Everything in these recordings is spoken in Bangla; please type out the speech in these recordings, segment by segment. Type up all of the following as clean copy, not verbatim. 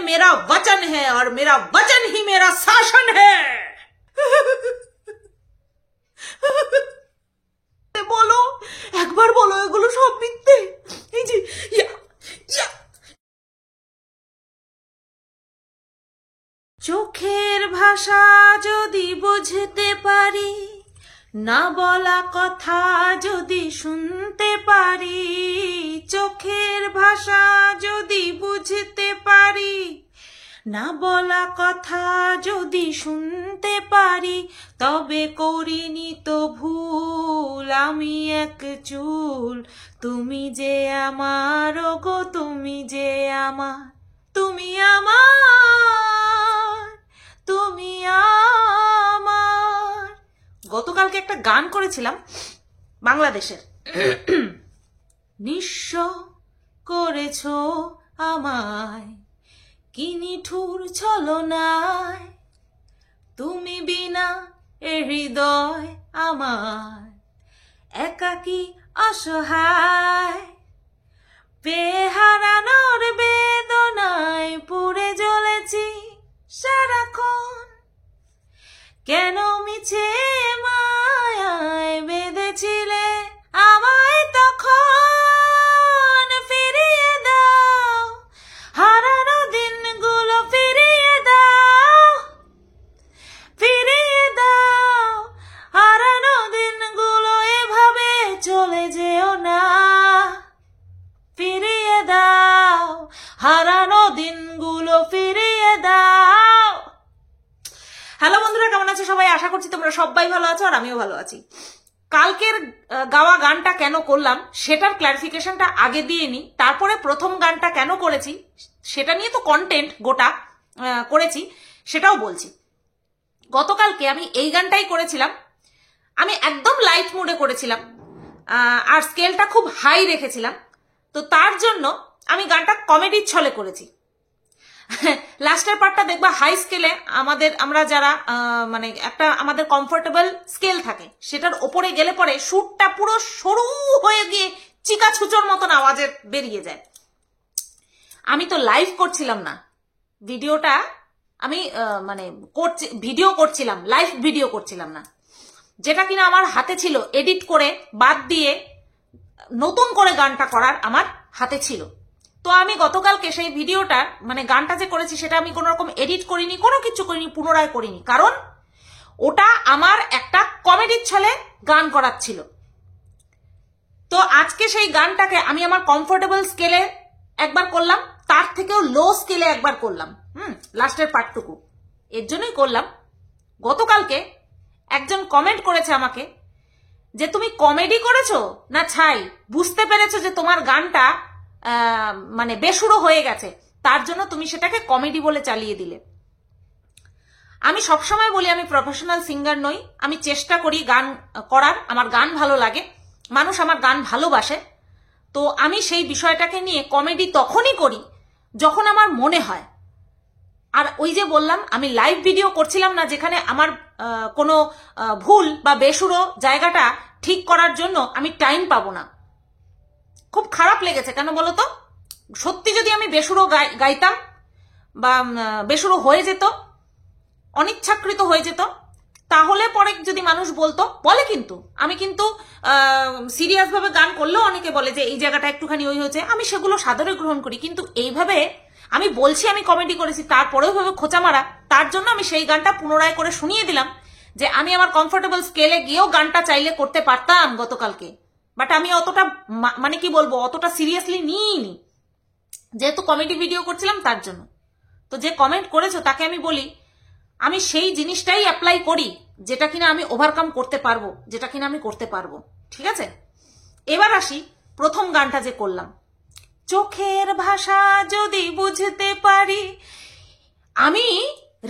मेरा वचन है और मेरा वचन ही मेरा शासन है। বলো, একবার বলো এগুলো সব মিথ্যে। এই যে চোখের ভাষা যদি বুঝতে পারি, না বলা কথা যদি শুনতে পারি, চোখের ভাষা যদি বুঝতে পারি, না বলা কথা যদি শুনতে পারি, তবে করিনি তো ভুল আমি এক চুল। তুমি যে আমার গো, তুমি যে আমার, তুমি আমার, তুমি আমার। গতকালকে একটা গান করেছিলাম বাংলাদেশের। নিঃস্ব করেছ আমায় কি নিঠুর ছলনায়, তুমি বিনা এ হৃদয় আমার একাকী অসহায়, পেহারানোর বেদনায় পুড়ে জ্বলেছি সারাক্ষণ, কেন মিছে মায়ায় বেঁধেছিলে আমায় তখন, ফিরিয়ে দাও হারানো দিনগুলো, ফিরিয়ে দাও, ফিরিয়ে দাও হারানো দিনগুলো, এভাবে চলে যেও না, ফিরিয়ে দাও হারানো দিনগুলো, ফিরিয়ে দাও। হ্যালো বন্ধুরা, কেমন আছো সবাই? আশা করছি তোমরা সবাই ভালো আছো আর আমিও ভালো আছি। কালকের গাওয়া গানটা কেন করলাম সেটার ক্লারিফিকেশনটা আগে দিয়ে নি, তারপরে প্রথম গানটা কেন করেছি সেটা নিয়ে তো কন্টেন্ট গোটা করেছি সেটাও বলছি। গতকালকে আমি এই গানটাই করেছিলাম, আমি একদম লাইট মোডে করেছিলাম আর স্কেলটা খুব হাই রেখেছিলাম, তো তার জন্য আমি গানটা কমেডির ছলে করেছি। লাস্টের পার্টটা দেখবা হাই স্কেলে আমরা যারা মানে একটা আমাদের কমফোর্টেবল স্কেল থাকে সেটার ওপরে গেলে পরে সুরটা পুরো সরু হয়ে গিয়ে চিকা ছুচোর মতন আওয়াজে বেরিয়ে যায়। আমি তো লাইভ করছিলাম না, ভিডিওটা আমি মানে ভিডিও করছিলাম, লাইভ ভিডিও করছিলাম না, যেটা কিনা আমার হাতে ছিল এডিট করে বাদ দিয়ে নতুন করে গানটা করার আমার হাতে ছিল। তো আমি গতকালকে সেই ভিডিওটা মানে গানটা যে করেছি সেটা আমি কোনো রকম এডিট করিনি, কোনো কিছু করিনি, পুনরায় করিনি, কারণ ওটা আমার একটা কমেডির ছলে গান করার ছিল। তো আজকে সেই গানটাকে আমি আমার কমফোর্টেবল স্কেলে একবার করলাম, তার থেকেও লো স্কেলে একবার করলাম, লাস্টের পার্টটুকু। এর জন্যই করলাম, গতকালকে একজন কমেন্ট করেছে আমাকে যে তুমি কমেডি করেছো না ছাই, বুঝতে পেরেছো যে তোমার গানটা মানে বেসুরো হয়ে গেছে, তার জন্য তুমি সেটাকে কমেডি বলে চালিয়ে দিলে। আমি সবসময় বলি আমি প্রফেশনাল সিঙ্গার নই, আমি চেষ্টা করি গান করার, আমার গান ভালো লাগে, মানুষ আমার গান ভালোবাসে, তো আমি সেই বিষয়টাকে নিয়ে কমেডি তখনই করি যখন আমার মনে হয়। আর ওই যে বললাম আমি লাইভ ভিডিও করছিলাম না, যেখানে আমার কোনো ভুল বা বেসুরো জায়গাটা ঠিক করার জন্য আমি টাইম পাবো না। খুব খারাপ লেগেছে, কেন বলো তো? সত্যি যদি আমি বেসুরো গাইতাম বা বেসুরো হয়ে যেত, অনিচ্ছাকৃত হয়ে যেত, তাহলে পরে যদি মানুষ বলতো, বলে কিন্তু আমি কিন্তু সিরিয়াস ভাবে গান করলেও অনেকে বলে যে এই জায়গাটা একটুখানি ওই হয়েছে, আমি সেগুলো সাদরে গ্রহণ করি, কিন্তু এইভাবে আমি বলছি আমি কমেডি করেছি তারপরেও ভাবে খোঁচা মারা, তার জন্য আমি সেই গানটা পুনরায় করে শুনিয়ে দিলাম যে আমি আমার কমফোর্টেবল স্কেলে গিয়েও গানটা চাইলে করতে পারতাম গতকালকে, বাট আমি অতটা মানে কি বলবো অতটা সিরিয়াসলি নিইনি, যেহেতু কমেডি ভিডিও করছিলাম তার জন্য। তো যে কমেন্ট করেছো তাকে আমি বলি আমি সেই জিনিসটাই অ্যাপ্লাই করি যেটা কিনা আমি ওভারকাম করতে পারবো, যেটা কিনা আমি করতে পারবো, ঠিক আছে? এবার আসি প্রথম গানটা যে করলাম, চোখের ভাষা যদি বুঝতে পারি। আমি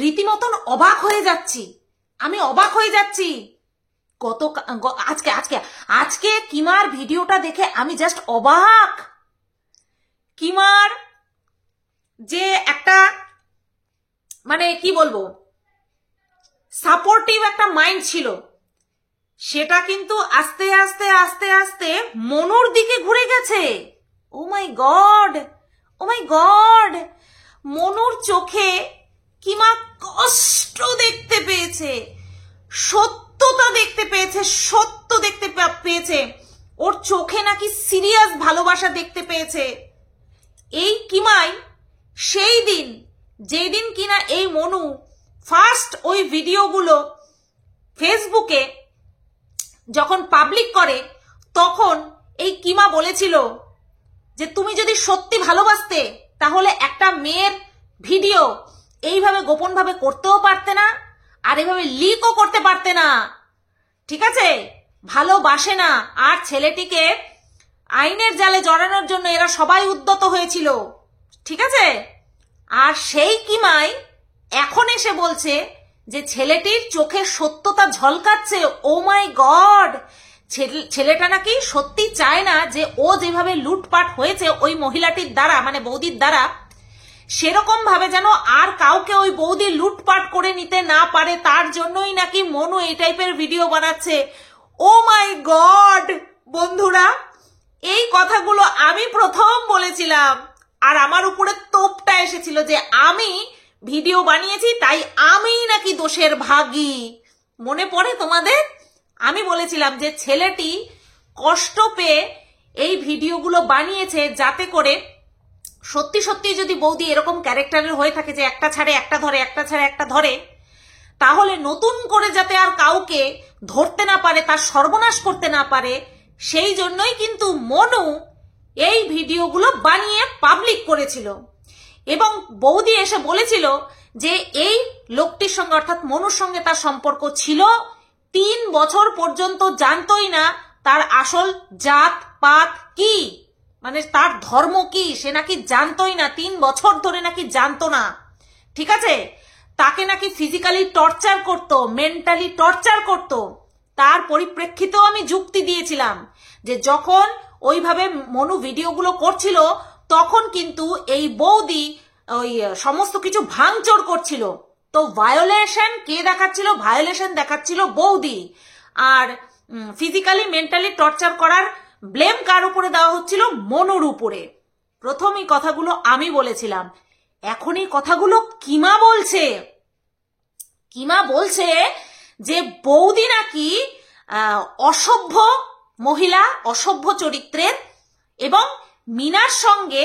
রীতিমতন অবাক হয়ে যাচ্ছি, আমি অবাক হয়ে যাচ্ছি। আজকে কিমার ভিডিওটা দেখে আমি জাস্ট অবাক। কিমার যে একটা মানে কি বলবো সাপোর্টিভ একটা মাইন্ড ছিল, সেটা কিন্তু আস্তে আস্তে আস্তে আস্তে মনুর দিকে ঘুরে গেছে। ও মাই গড, ও মাই গড, মনুর চোখে কিমা কষ্ট দেখতে পেয়েছে, সত্যতা দেখতে পেয়েছে, সত্য দেখতে পেয়েছে, ওর চোখে নাকি সিরিয়াস ভালোবাসা দেখতে পেয়েছে। এই কিমাই সেই দিন, যেই দিন কিনা এই মনু ফার্স্ট ওই ভিডিওগুলো ফেসবুকে যখন পাবলিক করে, তখন এই কিমা বলেছিল যে তুমি যদি সত্যি ভালোবাসতে তাহলে একটা মেয়ের ভিডিও এইভাবে গোপনভাবে করতেও পারতে না, আর এইভাবে লিকও করতে পারতে না, ঠিক আছে? ভালোবাসে না। আর ছেলেটিকে আইনের জালে জড়ানোর জন্য এরা সবাই উদ্যত হয়েছিল, ঠিক আছে? আর সেই কিমাই এখন এসে বলছে যে ছেলেটির চোখে সত্যতা ঝলকাচ্ছে। ও মাই গড, ছেলেটা নাকি সত্যি চায় না যে ও যেভাবে লুটপাট হয়েছে ওই মহিলাটির দ্বারা, মানে বৌদির দ্বারা, সেরকম ভাবে যেন আর কাউকে ওই বৌদি লুটপাট করে নিতে না পারে, তার জন্যই নাকি মনু এই টাইপের ভিডিও বানাচ্ছে। ও মাই গড বন্ধুরা, এই কথাগুলো আমি প্রথম বলেছিলাম আর আমার উপরে তোপটা এসেছিল যে আমি ভিডিও বানিয়েছি, তাই আমিই নাকি দোষের ভাগী। মনে পড়ে তোমাদের? আমি বলেছিলাম যে ছেলেটি কষ্ট পেয়ে এই ভিডিওগুলো বানিয়েছে যাতে করে সত্যি সত্যি যদি বৌদি এরকম ক্যারেক্টারের হয়ে থাকে যে একটা ছাড়ে একটা ধরে, একটা ছাড়ে একটা ধরে, তাহলে নতুন করে যাতে আর কাউকে ধরতে না পারে, তার সর্বনাশ করতে না পারে, সেই জন্যই কিন্তু মনু এই ভিডিওগুলো বানিয়ে পাবলিক করেছিল। এবং বৌদি এসে বলেছিল যে এই লোকটির সঙ্গে অর্থাৎ মনুর সঙ্গে তার সম্পর্ক ছিল 3 বছর পর্যন্ত, জানতোই না তার আসল জাত পাত কি, মানে তার ধর্ম কি, সে নাকি জানতোই না, 3 বছর ধরে নাকি জানতো না, ঠিক আছে? তাকে নাকি ফিজিক্যালি টর্চার করত, মেন্টালি টর্চার করত। তার পরিপ্রেক্ষিতেও আমি যুক্তি দিয়েছিলাম যে যখন ওইভাবে মনু ভিডিওগুলো করছিল তখন কিন্তু এই বৌদি ওই সমস্ত কিছু ভাঙচুর করছিল। তো ভায়োলেশন কে দেখাচ্ছিল? ভায়োলেশন দেখাচ্ছিল বৌদি। আর ফিজিক্যালি মেন্টালি টর্চার করার ব্লেম কার উপরে দেওয়া হচ্ছিল? মনুর উপরে। প্রথম এই কথাগুলো আমি বলেছিলাম, এখন এই কথাগুলো কিমা বলছে। কিমা বলছে যে বৌদি নাকি অসভ্য মহিলা, অসভ্য চরিত্রের, এবং মিনার সঙ্গে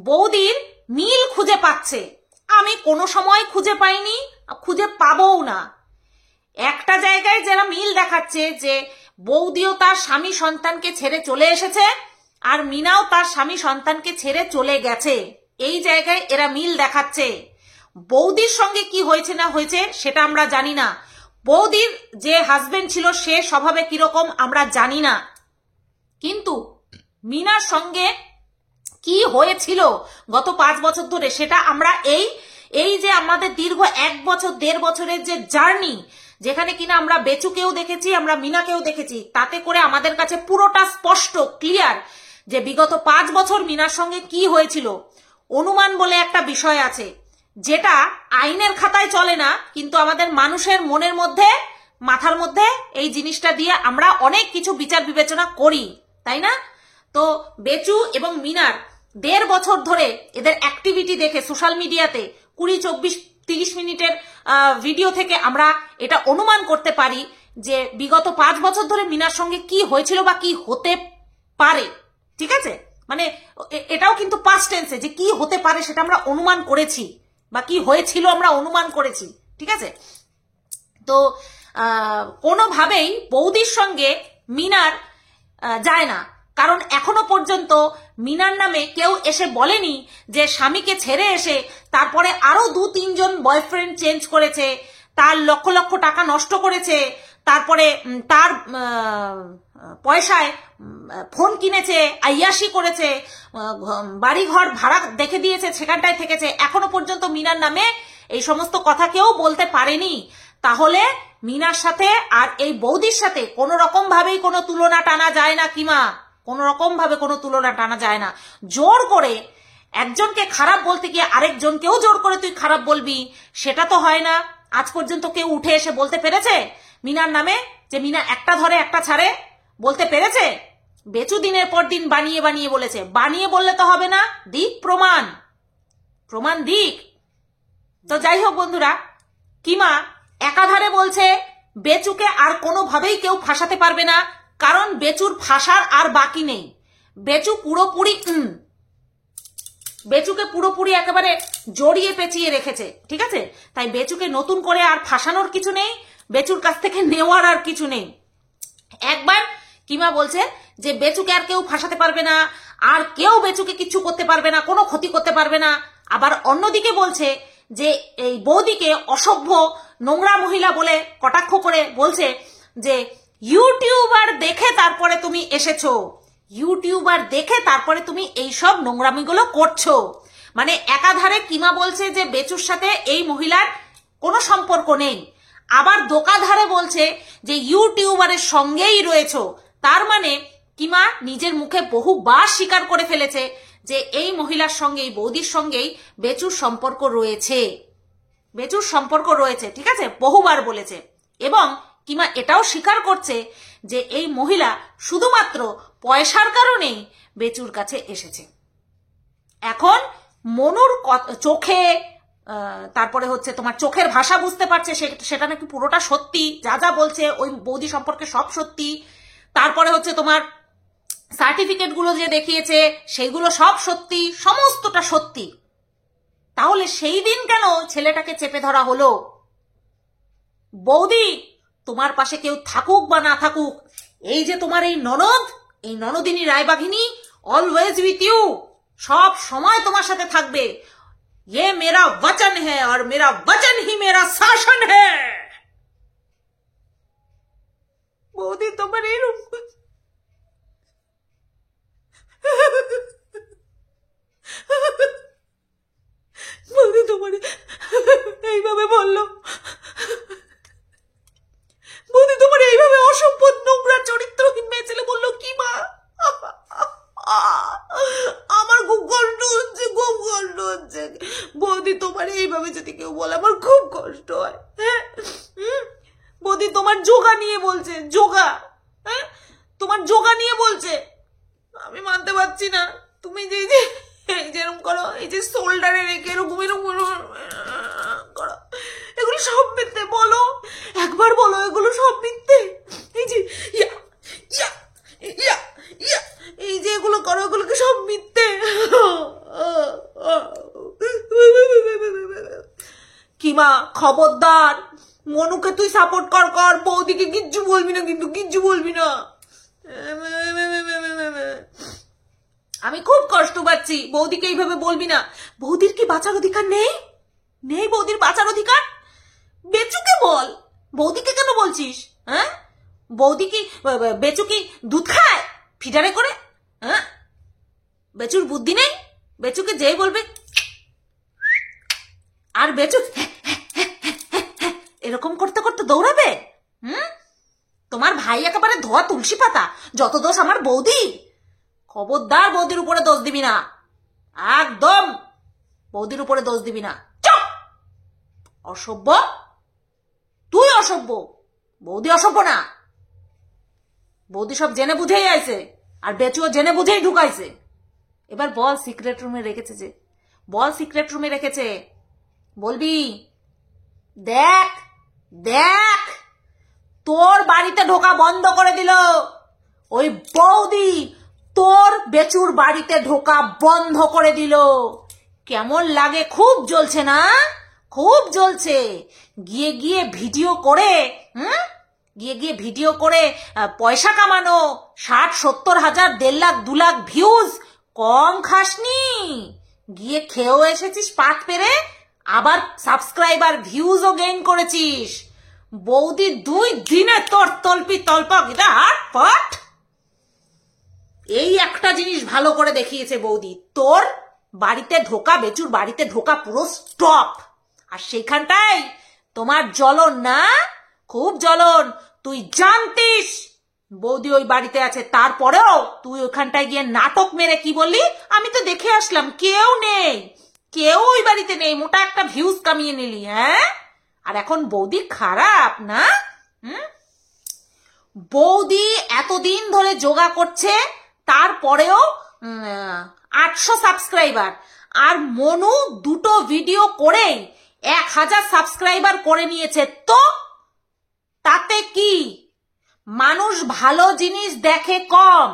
বৌদির মিল খুঁজে পাচ্ছে। আমি কোনো সময় খুঁজে পাইনি, খুঁজে পাবও না। একটা জায়গায় যারা মিল দেখাচ্ছে যে বৌদিও তার স্বামী সন্তানকে ছেড়ে চলে এসেছে আর মিনাও তার স্বামী সন্তানকে ছেড়ে চলে গেছে, এই জায়গায় এরা মিল দেখাচ্ছে। বৌদির সঙ্গে কি হয়েছে না হয়েছে সেটা আমরা জানি না, বৌদির যে হাজবেন্ড ছিল সে স্বভাবে কিরকম আমরা জানি না, কিন্তু মিনার সঙ্গে কি হয়েছিল গত 5 বছর ধরে সেটা আমরা এই যে আমাদের দীর্ঘ 1 বছর 1.5 বছরের যে জার্নি, যেখানে কিনা আমরা বেচুকেও দেখেছি, আমরা মিনাকেও দেখেছি, তাতে করে আমাদের কাছে পুরোটা স্পষ্ট ক্লিয়ার যে বিগত 5 বছর মিনার সঙ্গে কি হয়েছিল। অনুমান বলে একটা বিষয় আছে যেটা আইনের খাতায় চলে না, কিন্তু আমাদের মানুষের মনের মধ্যে, মাথার মধ্যে এই জিনিসটা দিয়ে আমরা অনেক কিছু বিচার বিবেচনা করি, তাই না? তো বেচু এবং মিনার 1.5 বছর ধরে এদের অ্যাক্টিভিটি দেখে সোশ্যাল মিডিয়াতে 20, 24, 30 মিনিটের ভিডিও থেকে আমরা এটা অনুমান করতে পারি যে বিগত 5 বছর ধরে মিনার সঙ্গে কি হয়েছিল বা কি হতে পারে, ঠিক আছে? মানে এটাও কিন্তু পাস্ট টেন্সে, যে কি হতে পারে সেটা আমরা অনুমান করেছি, বা কি হয়েছিল আমরা অনুমান করেছি, ঠিক আছে? তো কোনোভাবেই বৌদির সঙ্গে মিনার যায় না, কারণ এখনো পর্যন্ত মিনার নামে কেউ এসে বলেনি যে স্বামীকে ছেড়ে এসে তারপরে আরো 2-3 জন বয়ফ্রেন্ড চেঞ্জ করেছে, তার লক্ষ লক্ষ টাকা নষ্ট করেছে, তারপরে তার পয়সায় ফোন কিনেছে, আইয়াসি করেছে, বাড়িঘর ভাড়া দেখে দিয়েছে, সেখানটায় থেকেছে। এখনো পর্যন্ত মিনার নামে এই সমস্ত কথা কেউ বলতে পারেনি। তাহলে মিনার সাথে আর এই বৌদির সাথে কোনো রকম ভাবেই কোনো তুলনা টানা যায় না কিমা, কোনো রকম ভাবে কোনো তুলনা টানা যায় না। জোর করে একজনকে খারাপ বলতে গিয়ে আরেকজনকেও জোর করে তুই খারাপ বলবি, সেটা তো হয় না। আজ পর্যন্ত কেউ উঠে এসে বলতে পেরেছে মিনার নামে যে মিনা একটা ধরে একটা ছাড়ে? বলতে পেরেছে? বেচু দিনের পর দিন বানিয়ে বানিয়ে বলেছে। বানিয়ে বললে তো হবে না, দিক প্রমাণ। প্রমাণ দিক। তো যাই হোক বন্ধুরা, কিমা একাধারে বলছে বেচুকে আর কোনোভাবেই কেউ ফাঁসাতে পারবে না, কারণ বেচুর ফাঁসার আর বাকি নেই। বেচু পুরোপুরি বেচুকে পুরোপুরি একেবারে জড়িয়ে পেঁচিয়ে রেখেছে, ঠিক আছে? তাই বেচুকে নতুন করে আর ফাঁসানোর কিছু নেই, বেচুর কাছ থেকে নেওয়ার আর কিছু নেই। একবার কিমা বলছে যে বেচুকে আর কেউ ফাঁসাতে পারবে না, আর কেউ বেচুকে কিচ্ছু করতে পারবে না, কোনো ক্ষতি করতে পারবে না। আবার অন্যদিকে বলছে যে এই বৌদিকে অসভ্য নোংরা মহিলা বলে কটাক্ষ করে বলছে যে ইউটিউবার দেখে তারপরে তুমি এসেছো, ইউটিউবার দেখে তারপরে তুমি এইসব নোংরামিগুলো করছো। মানে একাধারে কিমা বলছে যে বেচুর সাথে এই মহিলার কোনো সম্পর্ক নেই, আবার দোকাধারে বলছে যে ইউটিউবারের সঙ্গেই রয়েছো। তার মানে কিমা নিজের মুখে বহুবার স্বীকার করে ফেলেছে যে এই মহিলার সঙ্গে, এই বৌদির সঙ্গেই বেচুর সম্পর্ক রয়েছে, বেচুর সম্পর্ক রয়েছে, ঠিক আছে? বহুবার বলেছে। এবং কিমা এটাও স্বীকার করছে যে এই মহিলা শুধুমাত্র পয়সার কারণেই বেচুর কাছে এসেছে। এখন মনুর চোখে, তারপরে হচ্ছে তোমার চোখের ভাষা বুঝতে পারছে সেটা নাকি পুরোটা সত্যি, যা যা বলছে ওই বৌদি সম্পর্কে সব সত্যি। তারপরে হচ্ছে তোমার সার্টিফিকেট গুলো যে দেখিয়েছে সেইগুলো সব সত্যি, সমস্তটা সত্যি। তাহলে সেই দিন কেন ছেলেটাকে চেপে ধরা হলো? বৌদি, তোমার পাশে কেউ থাকুক বা না থাকুক, এই যে তোমার এই ননদ, এই ননদিনী রায়বাঘিনী অলওয়েজ উইথ ইউ, সব সময় তোমার সাথে থাকবে। ये मेरा वचन है और मेरा वचन ही मेरा शासन है। বৌদি তোমার এইরকম বৌদি তোমার এইভাবে বললো, বৌদি তোমার এইভাবে অসভ্য নোংরা চরিত্রহীন মেয়ে ছেলে বললো কি মা? আমার খুব কষ্ট হচ্ছে, খুব কষ্ট হচ্ছে বৌদি। তোমার এইভাবে যদি কেউ বলে আমার খুব কষ্ট হয়। হ্যাঁ, বৌদি তোমার যোগা নিয়ে বলছে, যোগা, হ্যাঁ তোমার যোগা নিয়ে বলছে। আমি মানতে পারছি না। তুমি যে যেরকম করো, এই যে শোল্ডারে রেখে এরকম এরকম করো, এগুলো সব মিথ্যে। বলো, একবার বলো এগুলো সব মিথ্যে। এই যে ইয়া ইয়া ইয়া ইয়া এই যে এগুলো করো, এগুলোকে সব মিথ্যে। কিমা খবরদার, মনুকে তুই সাপোর্ট কর, বৌদিকে কিচ্ছু বলবি না, কিন্তু কিচ্ছু বলবি না। আমি খুব কষ্ট পাচ্ছি, বৌদিকে এইভাবে বলবি না। বৌদির কি বাঁচার অধিকার নেই? নেই বৌদির বাঁচার অধিকার? বেচুকে বল, বৌদিকে কেন বলছিস? হ্যাঁ, বৌদি কি, বেচু কি দুধ খায় ফিডারে করে? হ্যাঁ, বেচুর বুদ্ধি নেই? বেচুকে যেই বলবে, আর বেচু এরকম করতে করতে দৌড়াবে। তোমার ভাই একেবারে ধোয়া তুলসী পাতা, যত দোষ আমার বৌদি। খবরদার বৌদির উপরে দোষ দিবি না, একদম বৌদির উপরে দোষ দিবি না। চুপ, অসভ্য, তুই অসভ্য, বৌদি অসভ্য না। বৌদি সব জেনে বুঝেই আইছে, আর বেচুও জেনে বুঝেই ঢুকাইছে। এবার বল সিক্রেট রুমে রেখেছে, যে বল সিক্রেট রুমে রেখেছে, বলবি? দেখ দেখ, তোর বাড়িতে ঢোকা বন্ধ করে দিল ওই বৌদি, তোর বেচুর বাড়িতে ঢোকা বন্ধ করে দিল। কেমন লাগে? খুব জ্বলছে না? খুব জ্বলছে। গিয়ে গিয়ে ভিডিও করে, গিয়ে গিয়ে ভিডিও করে পয়সা কামানো, 60-70 হাজার, 1.5 লাখ 2 লাখ ভিউজ, কম খাসনি। গিয়ে খেয়েও এসেছিস পাট পেরে, আবার সাবস্ক্রাইবার ভিউজও গেইন করেছিস। বৌদি 2 দিনে তোর তলপি তল্পা গিটা হাট পাট। এই একটা জিনিস ভালো করে দেখিয়েছে বৌদি, তোর বাড়িতে ঢোকা, বেচুর বাড়িতে ঢোকা পুরো স্টপ। আর সেইখানটাই তোমার জ্বলন না, খুব জ্বলন। তুই জানতিস বৌদি ওই বাড়িতে আছে, তারপরেও তুই ওখানটায় গিয়ে নাটক মেরে কি বললি? আমি তো দেখে আসলাম, কেউ নেই, কেউ ওই বাড়িতে নেই, মোটা একটা ভিউজ কামিয়ে নিলি। হ্যাঁ, আর এখন বৌদি খারাপ না? বৌদি এতদিন ধরে যোগা করছে, তারপরেও 800 সাবস্ক্রাইবার, আর মনু দুটো ভিডিও করেই 1000 সাবস্ক্রাইবার করে নিয়েছে। তো তাতে কি? মানুষ ভালো জিনিস দেখে কম।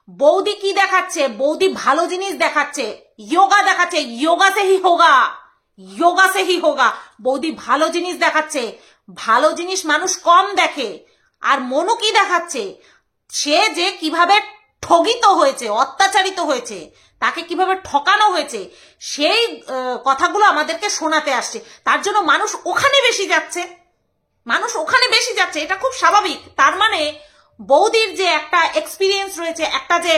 বৌদি কি দেখাচ্ছে? বৌদি ভালো জিনিস দেখাচ্ছে, যোগা দেখাচ্ছে। যোগা সে হি হোগা, যোগা সে হি হোগা। বৌদি ভালো জিনিস দেখাচ্ছে। ভালো জিনিস মানুষ কম দেখে। আর মনু কি দেখাচ্ছে? সে যে কিভাবে ঠগিত হয়েছে, অত্যাচারিত হয়েছে, তাকে কিভাবে ঠকানো হয়েছে, সেই কথাগুলো আমাদেরকে শোনাতে আসছে। তার জন্য মানুষ ওখানে বেশি যাচ্ছে, মানুষ ওখানে বেশি যাচ্ছে। এটা খুব স্বাভাবিক। তার মানে বৌদির যে একটা এক্সপিরিয়েন্স রয়েছে, একটা যে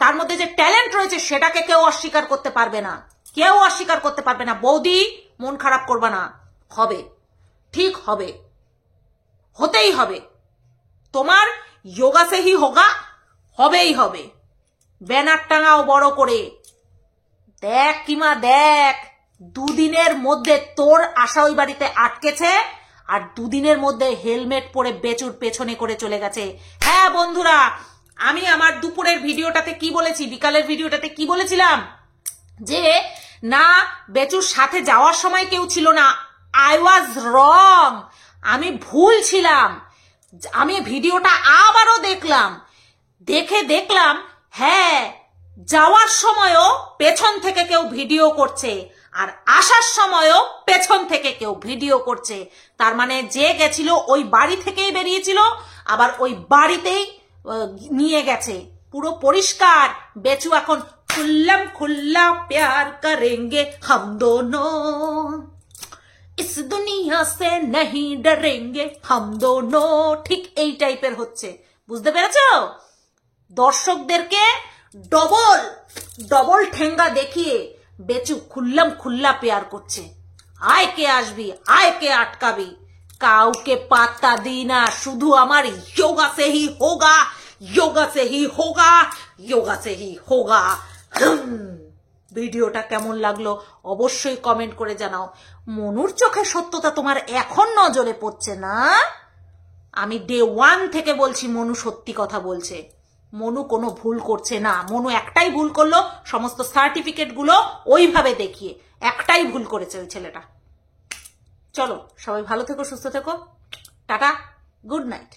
তার মধ্যে যে ট্যালেন্ট রয়েছে, সেটাকে কেউ অস্বীকার করতে পারবে না, কেউ অস্বীকার করতে পারবে না। বৌদি মন খারাপ করবে না, হবে, ঠিক হবে, হতেই হবে। তোমার যোগা সে হি হোগা, হবেই হবে। ব্যানার টাঙাও বড় করে। দেখ কিমা দেখ, দুদিনের মধ্যে তোর আশা ওই বাড়িতে আটকেছে, আর দুদিনের মধ্যে হেলমেট পরে বেচুর পেছনে করে চলে গেছে। হ্যাঁ বন্ধুরা, আমি আমার দুপুরের ভিডিওটাতে কি বলেছি, বিকালের ভিডিওটাতে কি বলেছিলাম, যে না বেচুর সাথে যাওয়ার সময় কেউ ছিল না। আই ওয়াজ রং, আমি ভুল ছিলাম। আমি ভিডিওটা আবারও দেখলাম, দেখলাম হ্যাঁ, যাওয়ার সময়ও পেছন থেকে কেউ ভিডিও করছে, আর আসার সময়ও পেছন থেকে কেউ ভিডিও করছে। তার মানে যে গেছিল ওই বাড়ি থেকেই বেরিয়েছিল, আবার ওই বাড়িতেই নিয়ে গেছে। পুরো পরিষ্কার। বেচু এখন খুল্লাম খুল্লা প্যার করেঙ্গে হাম দোনো, ইস দুনিয়া সে নহি ডরেঙ্গে হাম দোনো। ঠিক এই টাইপের হচ্ছে, বুঝতে পেরেছো? দর্শকদেরকে ডবল ডবল ঠেঙ্গা দেখিয়ে বেচু খুল্লাম খুল্লা পেয়ার করছে। আয় কে আসবি, আয় কে আটকাবি, কাউকে পাত্তা দিই না। শুধু আমার যোগা সে হি হোগা, যোগা সে হি হোগা, যোগা সে হি হোগা। ভিডিওটা কেমন লাগলো অবশ্যই কমেন্ট করে জানাও। মনুর চোখের সত্যতা তোমার এখন নজরে পড়ছে না? আমি ডে 1 থেকে বলছি মনু সত্যি কথা বলছে, মনু কোনো ভুল করছে না। মনু একটাই ভুল করলো, সমস্ত সার্টিফিকেট গুলো ওইভাবে দেখিয়ে একটাই ভুল করেছে ওই ছেলেটা। চলো সবাই ভালো থেকো, সুস্থ থেকো, টাটা, গুড নাইট।